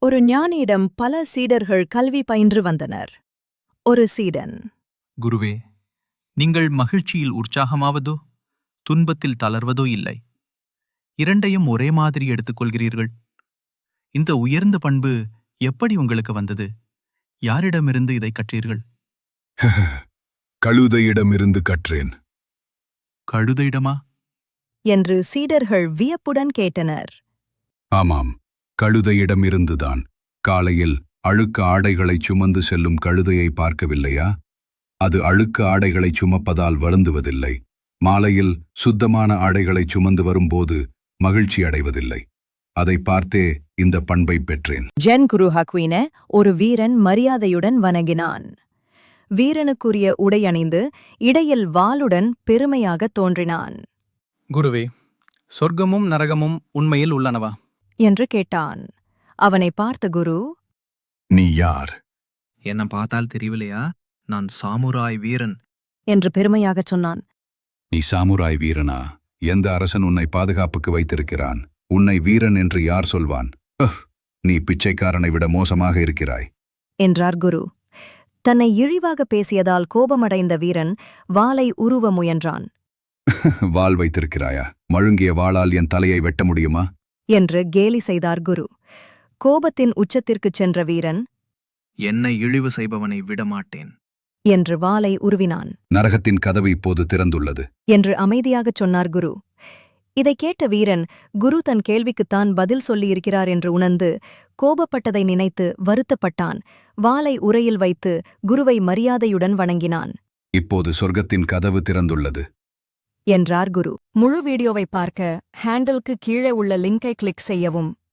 ஒரு ஞானியிடம் பல சீடர்கள் கல்வி பயின்று வந்தனர். ஒரு சீடன், குருவே, நீங்கள் மகிழ்ச்சியில் உற்சாகமாவதோ துன்பத்தில் தளர்வதோ இல்லை. இரண்டையும் ஒரே மாதிரி எடுத்துக்கொள்கிறீர்கள். இந்த உயர்ந்த பண்பு எப்படி உங்களுக்கு வந்தது? யாரிடமிருந்து இதை கற்றீர்கள்? கழுதையிடமிருந்து கற்றேன். கழுதையிடமா? என்று சீடர்கள் வியப்புடன் கேட்டனர். ஆமாம், கழுதையிடமிருந்துதான். காலையில் அழுக்கு ஆடைகளைச் சுமந்து செல்லும் கழுதையை பார்க்கவில்லையா? அது அழுக்கு ஆடைகளைச் சுமப்பதால் வருந்துவதில்லை. மாலையில் சுத்தமான ஆடைகளைச் சுமந்து வரும்போது மகிழ்ச்சி அடைவதில்லை. அதை பார்த்தே இந்த பண்பை பெற்றேன். ஜென் குருஹாக்வீன ஒரு வீரன் மரியாதையுடன் வணங்கினான். வீரனுக்குரிய உடை அணிந்து இடையில் வாளுடன் பெருமையாக தோன்றினான். குருவே, சொர்க்கமும் நரகமும் உண்மையில் உள்ளனவா என்று கேட்டான். அவனை பார்த்த குரு, நீ யார்? என்ன பார்த்தால் தெரியவில்லையா? நான் சாமுராய் வீரன் என்று பெருமையாகச் சொன்னான். நீ சாமுராய் வீரனா? எந்த அரசன் உன்னை பாதுகாப்புக்கு வைத்திருக்கிறான்? உன்னை வீரன் என்று யார் சொல்வான்? நீ பிச்சைக்காரனை விட மோசமாக இருக்கிறாய் என்றார் குரு. தன்னை இழிவாக பேசியதால் கோபமடைந்த வீரன் வாளை உருவ முயன்றான். வாள் வைத்திருக்கிறாயா? மழுங்கிய வாளால் என் தலையை வெட்ட முடியுமா? என்று கேலி செய்தார் குரு. கோபத்தின் உச்சத்திற்குச் சென்ற வீரன், என்னை இழிவு செய்பவனை விடமாட்டேன் என்று வாளை உருவினான். நரகத்தின் கதவு இப்போது திறந்துள்ளது என்று அமைதியாகச் சொன்னார் குரு. இதைக் கேட்ட வீரன் குரு தன் கேள்விக்குத்தான் பதில் சொல்லியிருக்கிறார் என்று உணர்ந்து கோபப்பட்டதை நினைத்து வருத்தப்பட்டான். வாளை உரையில் வைத்து குருவை மரியாதையுடன் வணங்கினான். இப்போது சொர்க்கத்தின் கதவு திறந்துள்ளது என்றார் குரு. முழு வீடியோவை பார்க்க ஹேண்டிலுக்கு கீழே உள்ள லிங்கை கிளிக் செய்யவும்.